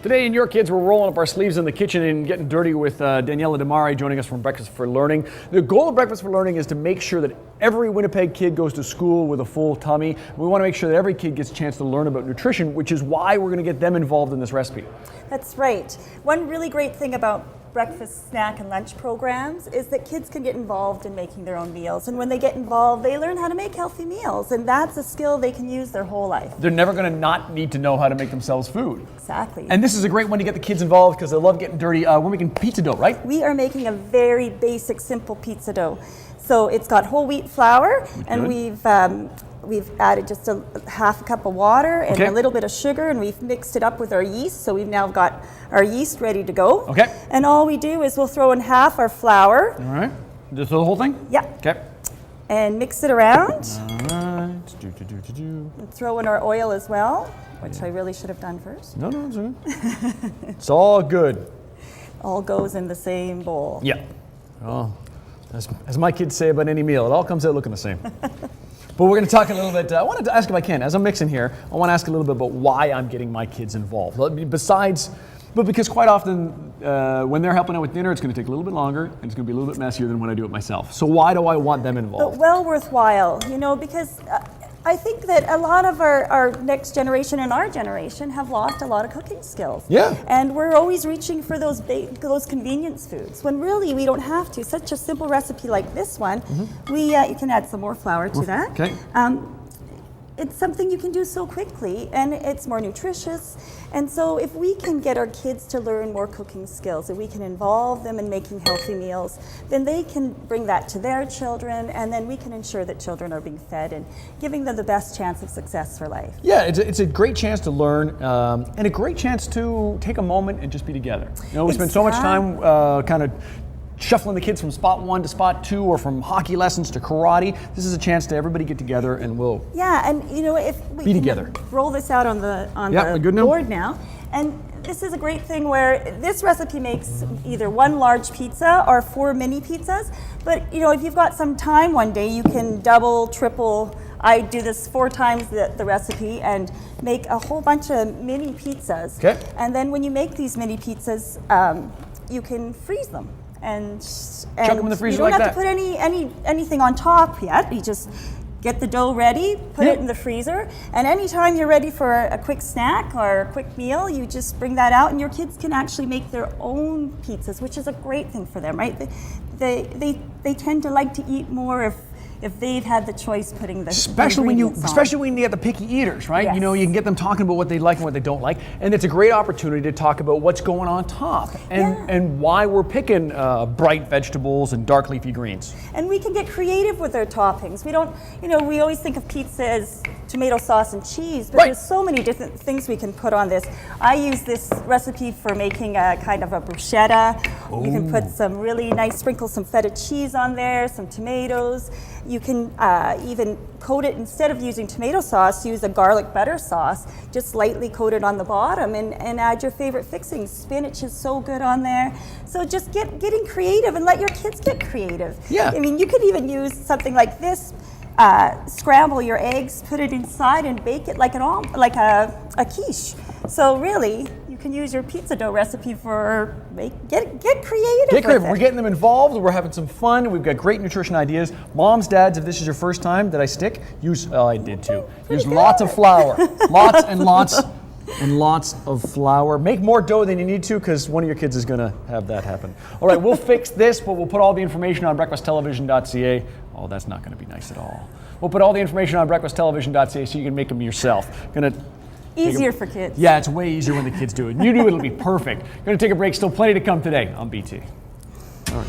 Today in Your Kids, we're rolling up our sleeves in the kitchen and getting dirty with Daniella Demare joining us from Breakfast for Learning. The goal of Breakfast for Learning is to make sure that every Winnipeg kid goes to school with a full tummy. We want to make sure that every kid gets a chance to learn about nutrition, which is why we're going to get them involved in this recipe. That's right. One really great thing about breakfast, snack, and lunch programs is that kids can get involved in making their own meals. And when they get involved, they learn how to make healthy meals. And that's a skill they can use their whole life. They're never going to not need to know how to make themselves food. Exactly. And this is a great one to get the kids involved because they love getting dirty. We're making pizza dough, right? We are making a very basic, simple pizza dough. So it's got whole wheat flour, and we've added just a half a cup of water and a little bit of sugar, and we've mixed it up with our yeast. So we've now got our yeast ready to go. Okay. And all we do is we'll throw in half our flour. All right. Just the whole thing? Yeah. Okay. And mix it around. All right. And throw in our oil as well, which I really should have done first. No, it's good. It's all good. All goes in the same bowl. Yeah. Oh, as my kids say about any meal, it all comes out looking the same. But we're going to talk a little bit, I wanted to ask if I can, as I'm mixing here, I want to ask a little bit about why I'm getting my kids involved. Because quite often when they're helping out with dinner, it's going to take a little bit longer and it's going to be a little bit messier than when I do it myself. So why do I want them involved? But well worthwhile, because I think that a lot of our next generation and our generation have lost a lot of cooking skills. Yeah. And we're always reaching for those convenience foods when really we don't have to. Such a simple recipe like this one, you can add some more flour to that. Okay. It's something you can do so quickly, and it's more nutritious. And so if we can get our kids to learn more cooking skills, and we can involve them in making healthy meals, then they can bring that to their children, and then we can ensure that children are being fed and giving them the best chance of success for life. Yeah, it's a great chance to learn, and a great chance to take a moment and just be together. We spend so much time kind of shuffling the kids from spot 1 to spot 2, or from hockey lessons to karate. This is a chance to everybody get together and we'll if we be together. Roll this out on the board now. And this is a great thing where this recipe makes either one large pizza or 4 mini pizzas. But if you've got some time one day, you can double, triple. I do this 4 times the recipe and make a whole bunch of mini pizzas. Okay. And then when you make these mini pizzas, you can freeze them. And chuck them in the freezer like that. You don't have to put anything on top yet. You just get the dough ready, put it in the freezer, and anytime you're ready for a quick snack or a quick meal, you just bring that out, and your kids can actually make their own pizzas, which is a great thing for them, right? They tend to like to eat more if they've had the choice putting the especially when you get the picky eaters, right? Yes. You can get them talking about what they like and what they don't like, and it's a great opportunity to talk about what's going on top and why we're picking bright vegetables and dark leafy greens. And we can get creative with our toppings. We don't, we always think of pizza as tomato sauce and cheese, but there's so many different things we can put on this. I use this recipe for making a kind of a bruschetta. You can put some really nice, sprinkle some feta cheese on there, some tomatoes. You can even coat it, instead of using tomato sauce, use a garlic butter sauce, just lightly coat it on the bottom and add your favorite fixings. Spinach is so good on there. So just getting creative and let your kids get creative. Yeah. I mean, you could even use something like this. Scramble your eggs, put it inside, and bake it like a quiche. So really, you can use your pizza dough recipe for get creative. Get creative. We're getting them involved. We're having some fun. We've got great nutrition ideas. Moms, dads, if this is your first time, did I stick? I did too. Use lots of flour, lots and lots. And lots of flour. Make more dough than you need to, because one of your kids is going to have that happen. All right, we'll fix this, but we'll put all the information on breakfasttelevision.ca. Oh, that's not going to be nice at all. We'll put all the information on breakfasttelevision.ca so you can make them yourself. Easier for kids. Yeah, it's way easier when the kids do it. You do it, it'll be perfect. Going to take a break. Still plenty to come today on BT. All right.